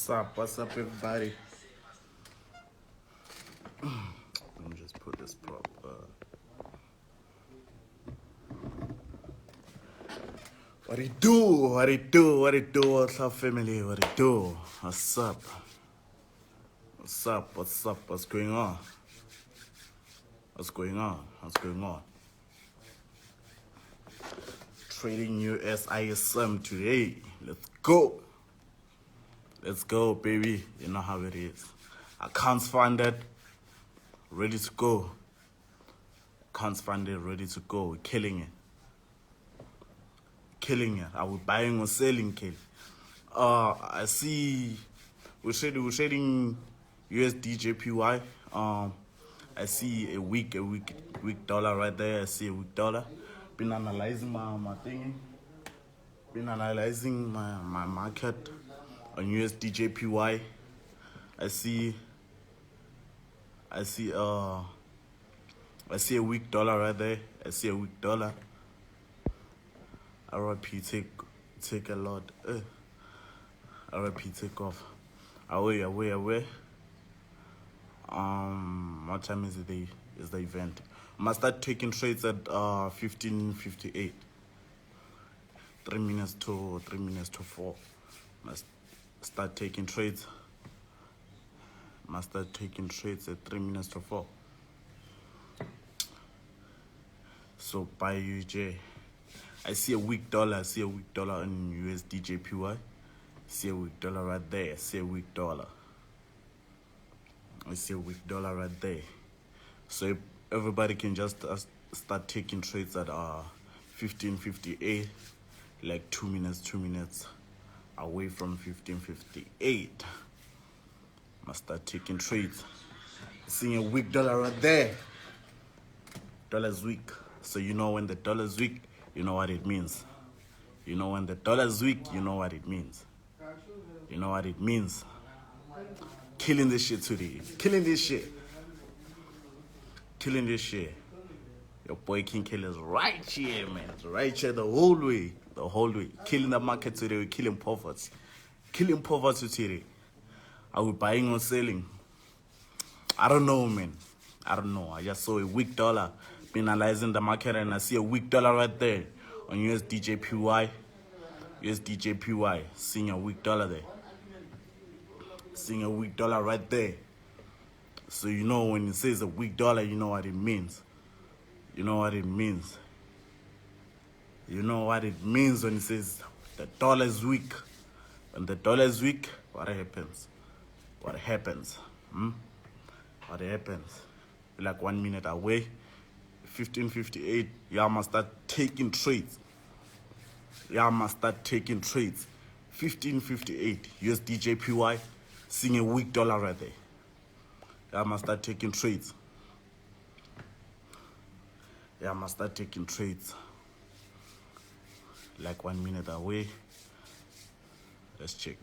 What's up, everybody? Let me just put this prop. What it do? What it do? What it do? What's up, family? What it do? What's up? What's up? What's up? What's going on? What's going on? What's going on? Trading US ISM today. Let's go. Let's go, baby. You know how it is. Accounts funded, ready to go. Accounts funded, ready to go. We're killing it. Killing it. Are we buying or selling, kill? I see we're trading USD JPY. I see a weak dollar right there. I see a weak dollar. Been analyzing my thingy. Been analyzing my market on USD JPY. I see a weak dollar right there. I see a weak dollar. RIP take a lot. RIP take off. Away. What time is the event? Must start taking trades at 15:58. 3 minutes to 4. Must start taking trades. Must start taking trades at 3 minutes to 4. So buy UJ. I see a weak dollar. I see a weak dollar on USD JPY. See a weak dollar right there. I see a weak dollar. I see a weak dollar right there. So everybody can just start taking trades at 15:58, like 2 minutes away from 15:58. Must start taking trades. Seeing a weak dollar right there. Dollar's weak. So you know when the dollar's weak, you know what it means. You know when the dollar's weak, you know what it means. You know what it means. Killing this shit today. Killing this shit. Killing this shit. Your boy King Kill is right here, man. Right here the whole way. The whole way. Killing the market today. We're killing poverty. Killing poverty today. Are we buying or selling? I don't know, man. I don't know. I just saw a weak dollar. Been analyzing the market and I see a weak dollar right there on USD JPY. USD JPY. Seeing a weak dollar there. Seeing a weak dollar right there. So you know when it says a weak dollar, you know what it means. You know what it means. You know what it means when it says the dollar is weak. When the dollar is weak, what happens? What happens? What happens? We're like 1 minute away. 15:58. Y'all must start taking trades. Y'all must start taking trades. 15:58. USD JPY. Seeing a weak dollar right there. Y'all must start taking trades. Y'all must start taking trades. Like 1 minute away. Let's check.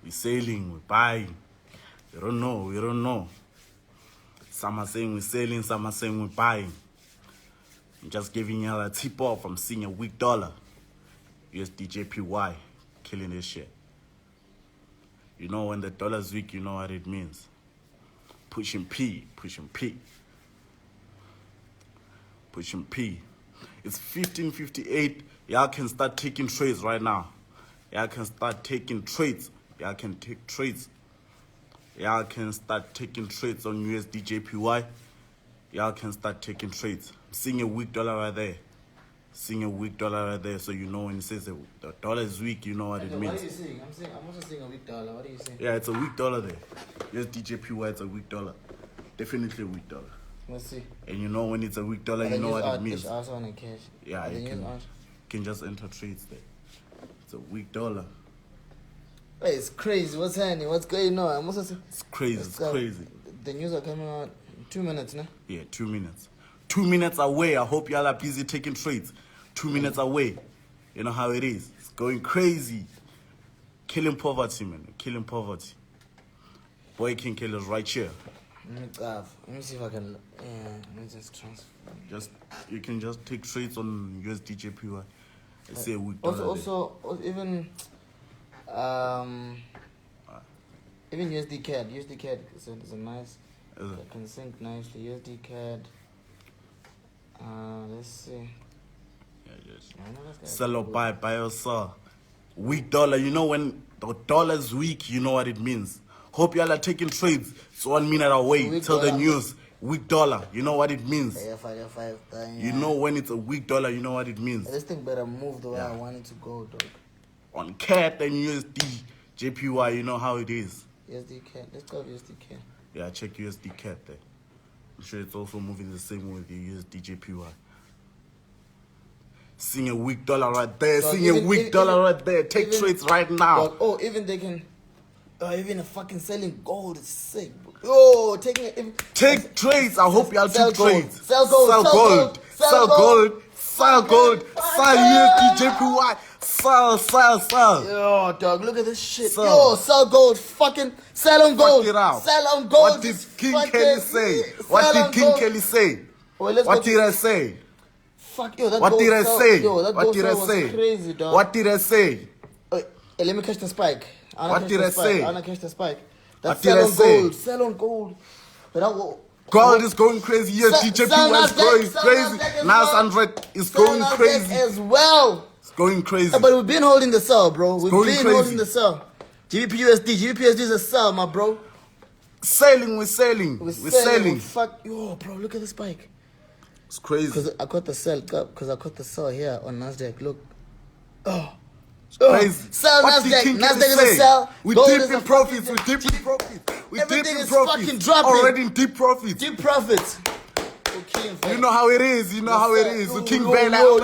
We're selling, we're buying. We don't know. Some are saying we're selling, some are saying we're buying. I'm just giving you a tip off. I'm seeing a weak dollar. USD JPY. Killing this shit. You know when the dollar's weak, you know what it means. Pushing P. It's 15:58. Y'all can start taking trades right now. Y'all can start taking trades. Y'all can take trades. Y'all can start taking trades on USD JPY. Y'all can start taking trades. I'm seeing a weak dollar right there. Seeing a weak dollar right there. So you know when it says the dollar is weak, you know what it means. What are you seeing? I'm also seeing a weak dollar. What are you saying? Yeah, it's a weak dollar there. USD JPY, it's a weak dollar. Definitely a weak dollar. Let's see. And you know when it's a weak dollar, you know what it means. Also on a cash. Yeah, you can just enter trades there. It's a weak dollar. Hey, it's crazy. What's happening? What's going on? I'm also saying, it's crazy. The news are coming out in 2 minutes, no? Yeah, 2 minutes. 2 minutes away. I hope y'all are busy taking trades. 2 minutes away. You know how it is. It's going crazy. Killing poverty, man. Killing poverty. Boy King Kill is right here. Let me see if I can. Yeah, let me just transfer. You can just take trades on USD JPY. I say a weak dollar. Also, even USD CAD. USD CAD is a nice. It can sync nicely. USD CAD. Let's see. Yeah, yes. Sell or buy or sell. Weak dollar. You know when the dollar's weak, you know what it means. Hope y'all are taking trades. It's 1 minute away. Tell the news. Weak dollar. You know what it means. You know when it's a weak dollar, you know what it means. This thing better move the way I want it to go, dog. On CAD and USD JPY, you know how it is. USD CAD. Let's go USD CAD. Yeah, check USD CAD there. I'm sure it's also moving the same way with the USD JPY. Seeing a weak dollar right there. Seeing a weak dollar right there. Take trades right now. Dog, even they can. Even a fucking selling gold is sick, bro. Yo, take trades. I hope y'all take trades. Sell gold. Sell gold. Sell gold. Sell gold. Sell USD JPY. Sell. Yo, dog, look at this shit. Sell. Yo, sell gold. Fucking sell on gold. Fuck it out. Sell on gold. What did King Kelly say? What did King Kelly say? What did I say? Fuck yo, that what gold did I say? Yo, that what did I say? Crazy, dog. What did I say? Hey, let me catch the spike. What did I say? I wanna catch the spike. What did I say? Sell on gold. But gold is going crazy. USD JPY is going crazy. Nas 100 is going crazy as well. It's going crazy. But we've been holding the sell, bro. We've been holding the sell. GBPUSD is a sell, my bro. We're selling. Fuck yo, bro. Look at the spike. It's crazy. Because I caught the sell here on Nasdaq. Look. Oh. It's crazy. Sell Nasdaq. Nasdaq is a sell. We deep in profits. We deep in profits. Everything is fucking dropping. Already in deep profits. Deep profits. Okay, you know how it is. You know how it is. King Ben. You know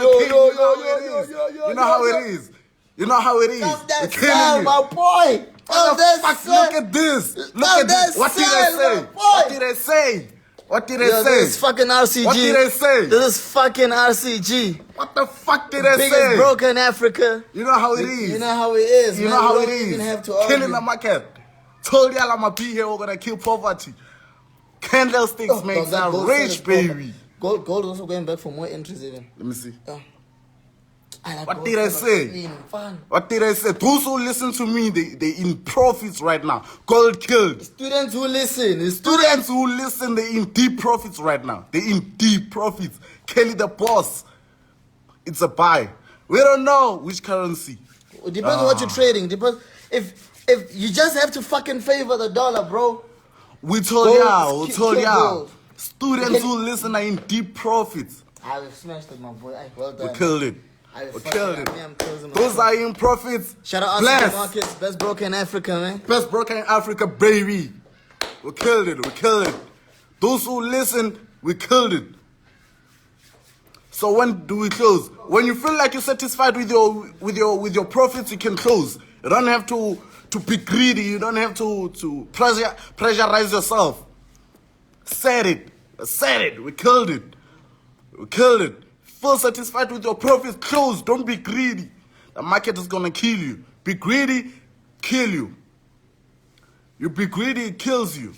how it is. You know how it is. That sell, my boy. Look at this. Look at this. What did I say? What did I say? What did I say? This is fucking RCG. What did I say? This is fucking RCG. What the fuck did I say? Biggest broker in Africa. You know how it is. You know how it is. You know how it is. Even have to argue. Killing the market. Told y'all I'ma be here. We're gonna kill poverty. Candlesticks makes us rich, baby. Gold is also going back for more entries even. Let me see. What did I say? What did I say? Those who listen to me, they in profits right now. Gold killed. Students who listen. They in deep profits right now. They in deep profits. Kelly the boss. It's a buy. We don't know which currency. It depends on what you're trading. Depends if you just have to fucking favor the dollar, bro. We told y'all. Students who listen are in deep profits. I've smashed it, my boy. Well done. We killed it. Those are in profits. Shout out to the markets. Best broker in Africa, man. Best broker in Africa, baby. We killed it. Those who listen, we killed it. So when do we close? When you feel like you're satisfied with your profits, you can close. You don't have to be greedy. You don't have to pressurize yourself. Said it. We killed it. Feel satisfied with your profits, close. Don't be greedy. The market is gonna kill you. Be greedy, kill you. You be greedy, it kills you.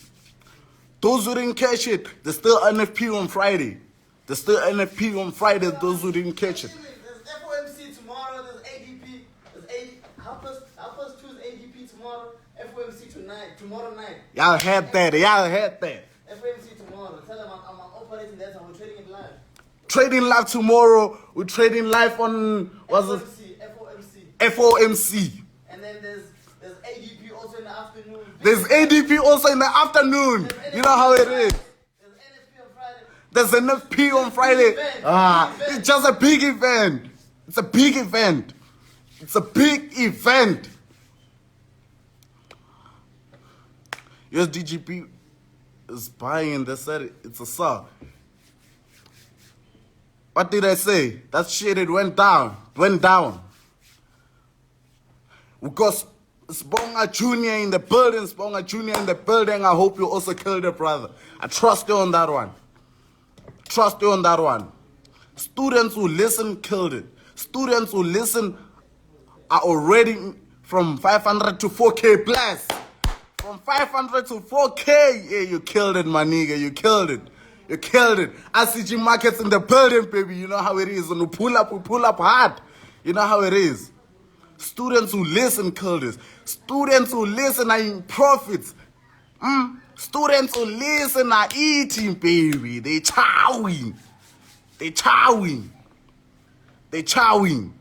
Those who didn't catch it, there's still NFP on Friday. Those who didn't catch it. There's FOMC tomorrow, there's ADP, half past 2 is ADP tomorrow, FOMC tomorrow night. Y'all had that. FOMC tomorrow. Tell them I'm operating that time, we're trading it live. Trading live tomorrow. We're trading live on FOMC. And then there's ADP also in the afternoon. There's ADP also in the afternoon. You know how it is. There's NFP on Friday. It's just a big event. It's a big event. USDGP is buying. They said it's a sell. What did I say? That shit, it went down. We got Sponga Jr. in the building. I hope you also killed it, brother. I trust you on that one. Students who listen, killed it. Students who listen are already from 500 to 4K plus. From 500 to 4K. Yeah, you killed it, my nigga. You killed it. You killed it. ICG markets in the building, baby. You know how it is. When we pull up hard. You know how it is. Students who listen kill this. Students who listen are in profits. Students who listen are eating, baby. They chowing. They chowing. They chowing.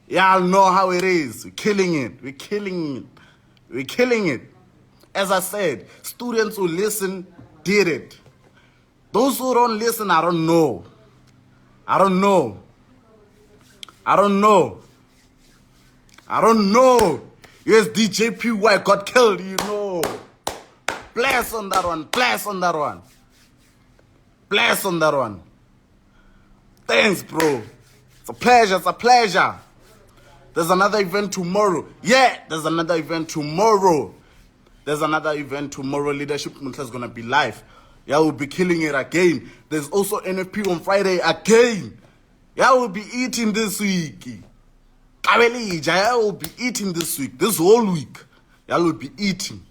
Y'all know how it is. We're killing it. We're killing it. We're killing it. As I said, students who listen did it. Those who don't listen, I don't know. I don't know. I don't know. I don't know. USDJPY got killed, you know. Bless on that one. Bless on that one. Bless on that one. Thanks, bro. It's a pleasure. It's a pleasure. There's another event tomorrow. Yeah, there's another event tomorrow. There's another event tomorrow. Leadership Mohla is going to be live. Yeah, we'll be killing it again. There's also NFP on Friday again. Yeah, we'll be eating this week. Yeah, we'll be eating this week. This whole week. Yeah, we'll be eating.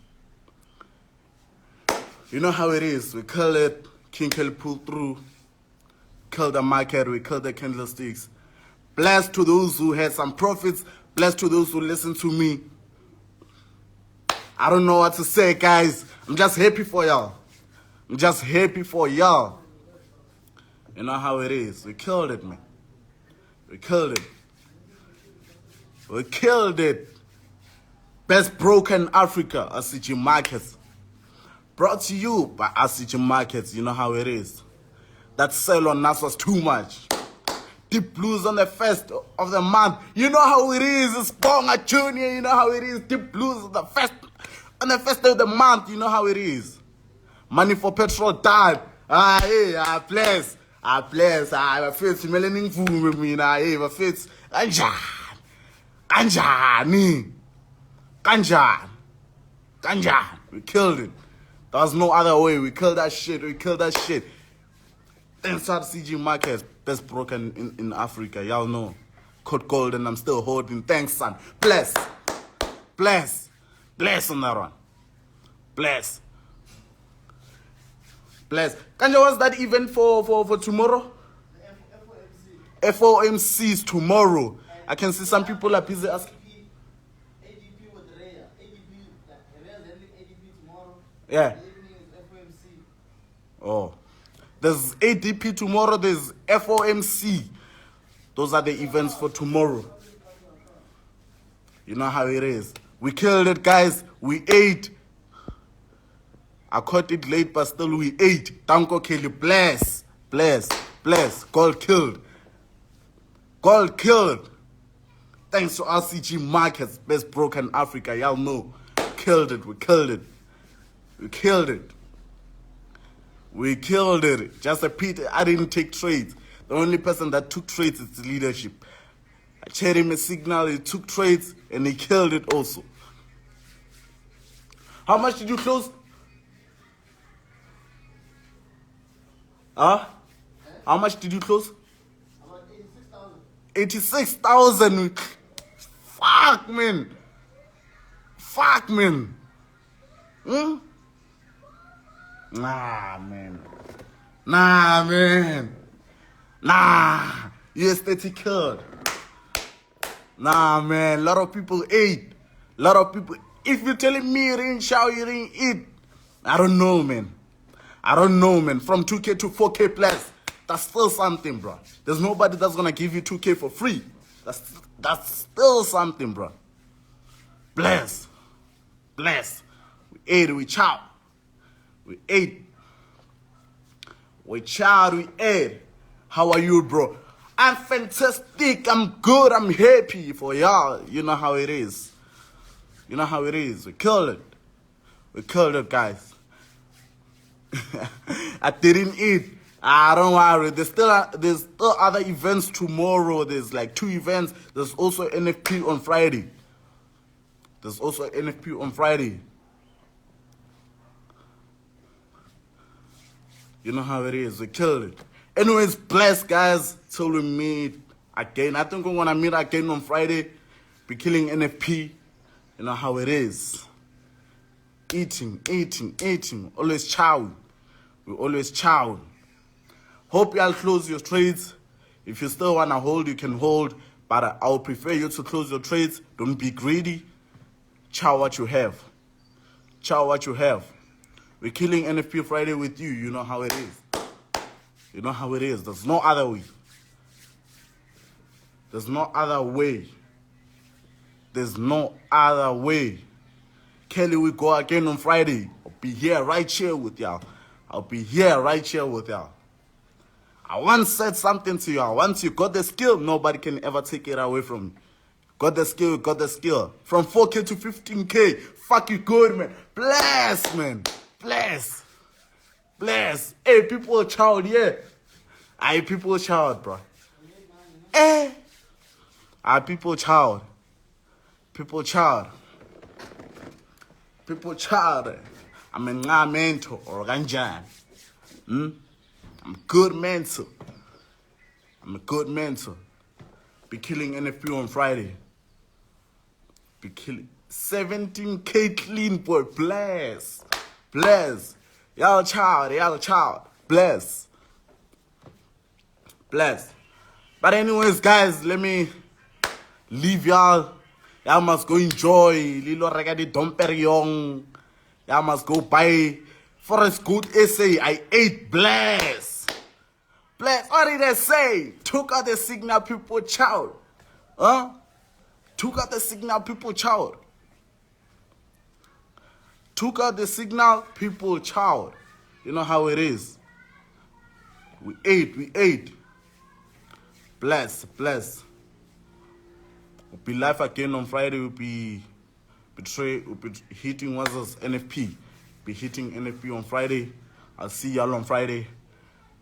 You know how it is. We kill it. King Kill pull through. Kill the market. We kill the candlesticks. Blessed to those who had some profits. Blessed to those who listen to me. I don't know what to say, guys. I'm just happy for y'all. I'm just happy for y'all. You know how it is. We killed it, man. We killed it. We killed it. Best broker in Africa, ICG Markets. Brought to you by ICG Markets. You know how it is. That sale on us was too much. Deep Blues on the first of the month. You know how it is. It's Bonga Junior. You know how it is. Deep Blues on the first of the month. You know how it is. Money for petrol time. Bless. Bless. I feel smelling food with me now. I feel Kanjan. We killed it. There was no other way. We killed that shit. We killed that shit. Inside CG Markets, best broker in Africa. Y'all know. Code gold and I'm still holding. Thanks, son. Bless. Bless. Bless on that one. Bless. Bless. Kanja, what's that event for tomorrow? FOMC is tomorrow. I can see some people are busy asking. ADP with Rhea. ADP, Rhea's handling ADP tomorrow. Yeah. The evening is FOMC. Oh. There's ADP tomorrow, there's FOMC. Those are the events for tomorrow. You know how it is. We killed it, guys. We ate. I caught it late, but still we ate. Tanko Kelly, bless. Bless. Bless. Gold killed. Gold killed. Thanks to RCG Markets, best broker in Africa. Y'all know. Killed it. We killed it. We killed it. We killed it. Just a pity I didn't take trades. The only person that took trades is the leadership. I shared him a signal, he took trades, and he killed it also. How much did you close? Huh? How much did you close? About 86,000. 86,000. Fuck, man. Fuck, man. Nah, man. Nah, man. Nah. US30 killed. Nah, man. A lot of people ate. A lot of people. If you're telling me you didn't shower, you didn't eat, I don't know, man. I don't know, man. From 2K to 4K plus, that's still something, bro. There's nobody that's gonna give you 2K for free. That's still something, bro. Bless. Bless. We ate, we chow. We ate. We chowed, we ate. How are you, bro? I'm fantastic. I'm good. I'm happy for y'all. You know how it is. You know how it is. We killed it. We killed it, guys. I didn't eat. Don't worry. There's still other events tomorrow. There's like 2 events. There's also NFP on Friday. There's also NFP on Friday. You know how it is. We killed it. Anyways, bless, guys. Till we meet again. I think we're going to meet again on Friday. Be killing NFP. You know how it is. eating. Always chow. We always chow. Hope y'all close your trades. If you still wanna hold, you can hold. But I would prefer you to close your trades. Don't be greedy. Chow what you have. Chow what you have. We're killing NFP Friday with you. You know how it is. You know how it is. There's no other way. There's no other way. There's no other way. Kelly, we go again on Friday. I'll be here right here with y'all. I'll be here right here with y'all. I once said something to y'all. Once you got the skill, nobody can ever take it away from you. Got the skill, got the skill. From 4K to 15K. Fuck you good, man. Bless, man. Bless. Bless. Hey, people child, yeah. Aye, people child, bro. Eh. Aye, people child. People child. People child. I'm a mentor or ganjan. I'm a good mentor. I'm a good mentor. Be killing NFP on Friday. Be killing 17K clean, boy. Bless. Bless. Y'all child. Bless. Bless. But anyways, guys, let me leave y'all. Y'all must go enjoy. Lilo regadi domperiong. Y'all must go buy Forex good essay. I ate. Bless. Bless. What did I say? Took out the signal, people child. Huh? Took out the signal, people child. Took out the signal, people child. You know how it is. We ate. Bless. We'll be live again on Friday. We'll be hitting what's NFP. Be hitting NFP on Friday. I'll see y'all on Friday.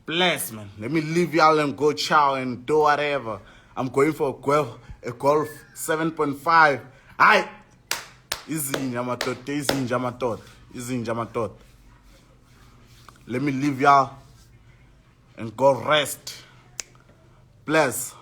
Bless, man. Let me leave y'all and go chow and do whatever. I'm going for a golf 7.5. Aye. Izinja matot. Let me leave y'all and go rest. Bless.